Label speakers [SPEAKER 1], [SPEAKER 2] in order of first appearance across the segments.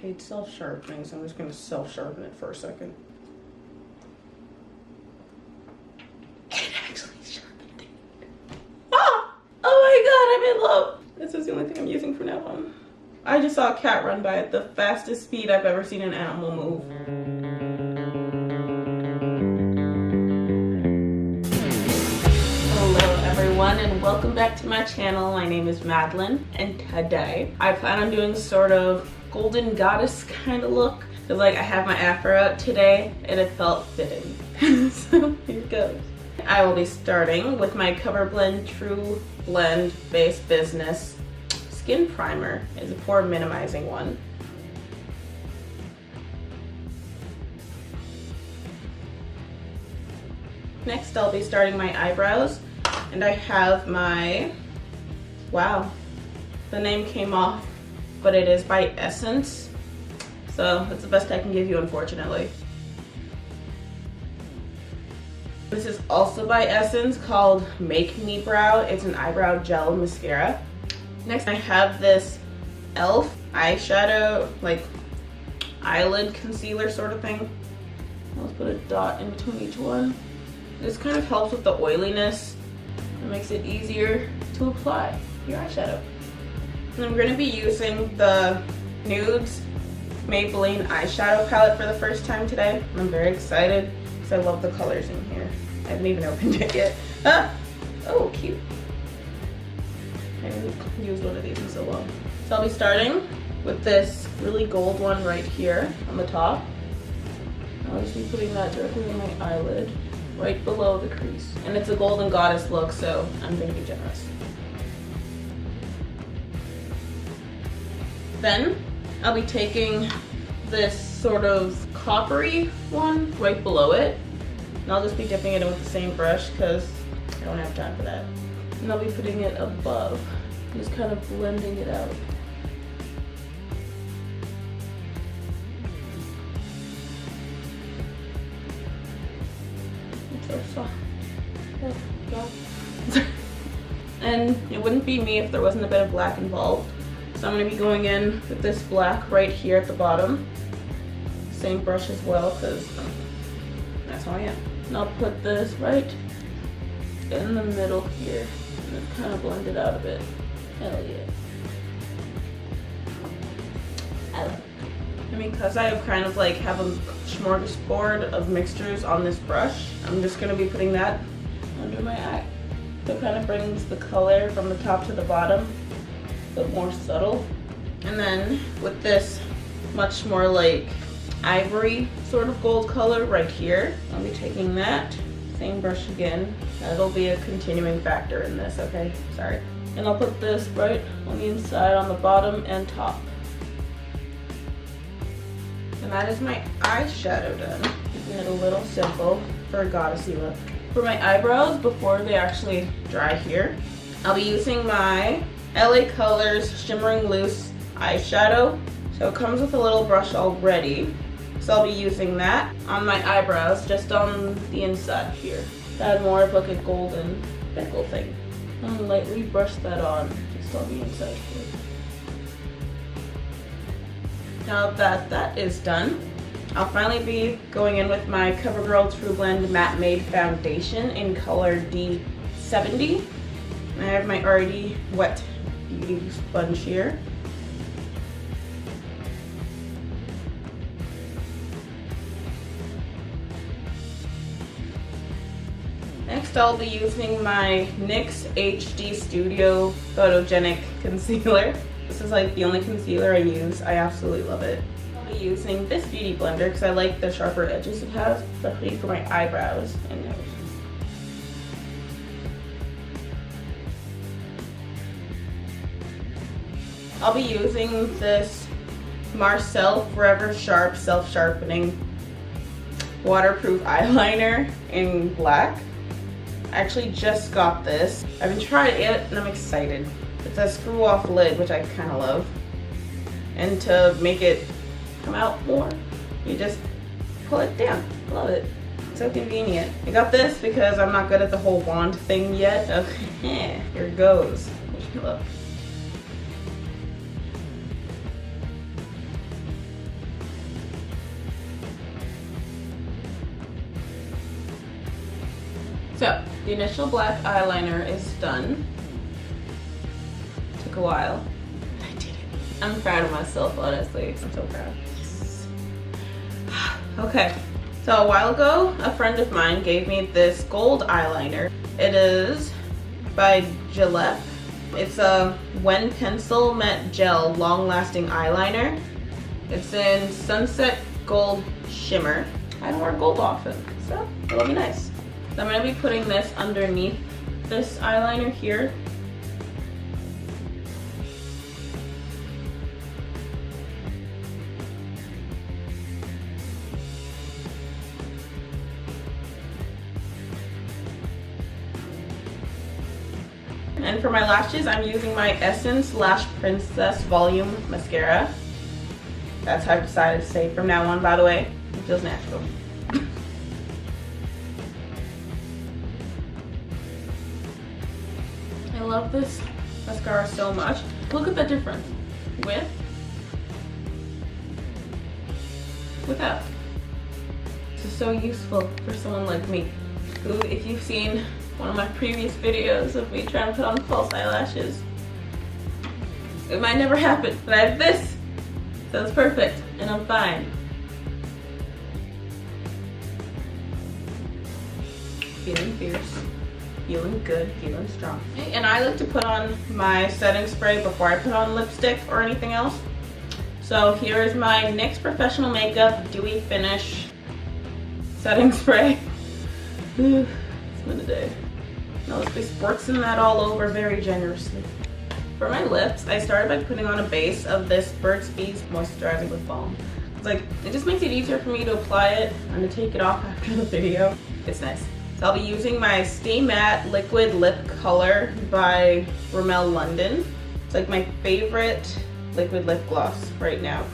[SPEAKER 1] hate self-sharpening, so I'm just gonna self-sharpen it for a second. It actually sharpened it. Ah! Oh my god, I'm in love! This is the only thing I'm using from now on. I just saw a cat run by at the fastest speed I've ever seen an animal move. Hello everyone and welcome back to my channel. My name is Madelaine and today I plan on doing sort of golden goddess kind of look because like I have my afro out today and it felt fitting. So here goes. I will be starting with my Cover Blend True Blend Base Business Skin Primer. It's a pore minimizing one. Next I'll be starting my eyebrows and I have my, wow, the name came off, but it is by Essence. So that's the best I can give you, unfortunately. This is also by Essence called Make Me Brow. It's an eyebrow gel mascara. Next I have this e.l.f. eyeshadow, like eyelid concealer sort of thing. Let's put a dot in between each one. This kind of helps with the oiliness. It makes it easier to apply your eyeshadow. And I'm going to be using the Nudes Maybelline eyeshadow palette for the first time today. I'm very excited because I love the colors in here. I haven't even opened it yet. Ah! Oh, cute. I haven't used one of these in so long. So I'll be starting with this really gold one right here on the top. I'll just be putting that directly in my eyelid, right below the crease. And it's a golden goddess look, so I'm gonna be generous. Then I'll be taking this sort of coppery one right below it. And I'll just be dipping it in with the same brush because I don't have time for that. And I'll be putting it above, just kind of blending it out. There we go. And it wouldn't be me if there wasn't a bit of black involved. So I'm going to be going in with this black right here at the bottom. Same brush as well because that's how I am. And I'll put this right in the middle here and then kind of blend it out a bit. Hell yeah. I love it. And because I have kind of like have a smorgasbord of mixtures on this brush, I'm just going to be putting that under my eye. So it kind of brings the color from the top to the bottom, but more subtle. And then with this much more like ivory sort of gold color right here, I'll be taking that, same brush again. That'll be a continuing factor in this, okay? Sorry. And I'll put this right on the inside, on the bottom and top. And that is my eyeshadow done. Keeping it a little simple for a goddessy look. For my eyebrows, before they actually dry here, I'll be using my LA Colors Shimmering Loose eyeshadow. So it comes with a little brush already. So I'll be using that on my eyebrows, just on the inside here. Add more of like a golden speckle thing. And lightly brush that on, just on the inside here. Now that that is done, I'll finally be going in with my CoverGirl True Blend Matte Made Foundation in color D70. I have my already wet beauty sponge here. Next I'll be using my NYX HD Studio Photogenic Concealer. This is like the only concealer I use. I absolutely love it. I'll be using this beauty blender because I like the sharper edges it has, especially for my eyebrows and nose. I'll be using this Marcel Forever Sharp Self-Sharpening Waterproof Eyeliner in black. I actually just got this. I haven't tried it yet and I'm excited. It's a screw off lid, which I kind of love. And to make it come out more, you just pull it down. Love it. So convenient. I got this because I'm not good at the whole wand thing yet. Okay, here it goes. Wish me luck. So, the initial black eyeliner is done. Took a while. I did it. I'm proud of myself, honestly. I'm so proud. Okay, so a while ago, a friend of mine gave me this gold eyeliner. It is by Gillette. It's a Wen Pencil Matte Gel long-lasting eyeliner. It's in Sunset Gold Shimmer. I don't wear gold often, so it'll be nice. So I'm gonna be putting this underneath this eyeliner here. And for my lashes, I'm using my Essence Lash Princess Volume Mascara. That's how I've decided to say from now on, by the way. It feels natural. I love this mascara so much. Look at the difference without. This is so useful for someone like me, who, if you've seen one of my previous videos of me trying to put on false eyelashes, it might never happen, but I have this, so it's perfect, and I'm fine. Feeling fierce, feeling good, feeling strong. And I like to put on my setting spray before I put on lipstick or anything else. So here is my NYX Professional Makeup Dewy Finish setting spray. It's been a day. Now let's be spritzing that all over very generously. For my lips, I started by putting on a base of this Burt's Bees Moisturizing Lip Balm. It's like, it just makes it easier for me to apply it and to take it off after the video. It's nice. So I'll be using my Stay Matte Liquid Lip Color by Rimmel London. It's like my favorite liquid lip gloss right now.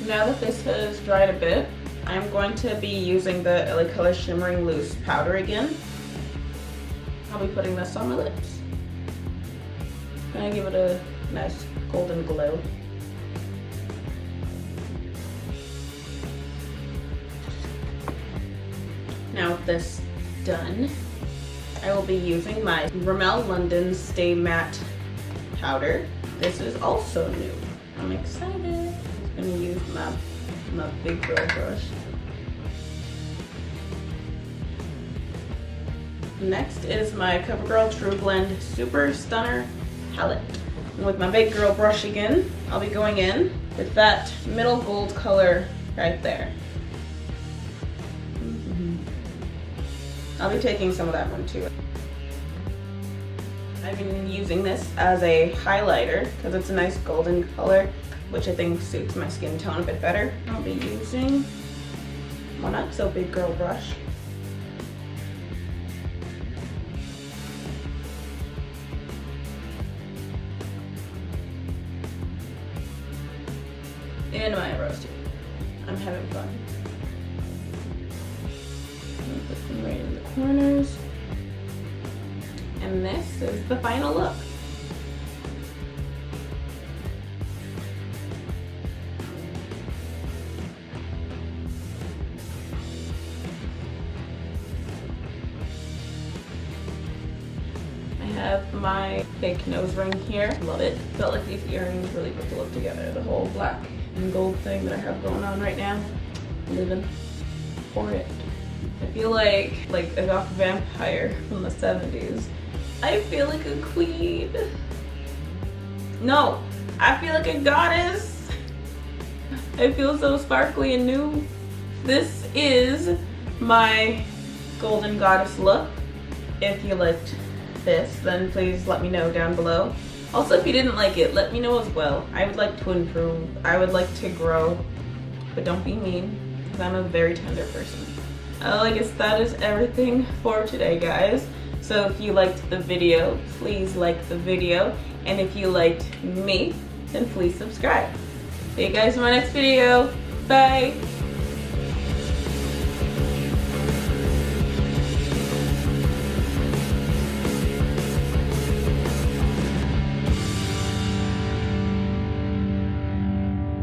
[SPEAKER 1] Now that this has dried a bit, I'm going to be using the LA Color Shimmering Loose Powder again. I'll be putting this on my lips. Gonna give it a nice golden glow. Now with this done, I will be using my Rimmel London Stay Matte Powder. This is also new. I'm excited. I'm gonna use my big girl brush. Next is my CoverGirl True Blend Super Stunner Palette. And with my big girl brush again, I'll be going in with that middle gold color right there. I'll be taking some of that one too. I've been using this as a highlighter because it's a nice golden color, which I think suits my skin tone a bit better. I'll be using my not so big girl brush. And my eyebrows too. I'm having fun. Put them right in the corners. And this is the final look. I have my fake nose ring here. Love it. Felt like these earrings really put the look together. The whole black and gold thing that I have going on right now. Living for it. I feel like a goth vampire from the 70s. I feel like a queen. No, I feel like a goddess. I feel so sparkly and new. This is my golden goddess look. If you liked this, then please let me know down below. Also, if you didn't like it, let me know as well. I would like to improve. I would like to grow, but don't be mean, because I'm a very tender person. I guess that is everything for today, guys. So if you liked the video, please like the video. And if you liked me, then please subscribe. See you guys in my next video. Bye.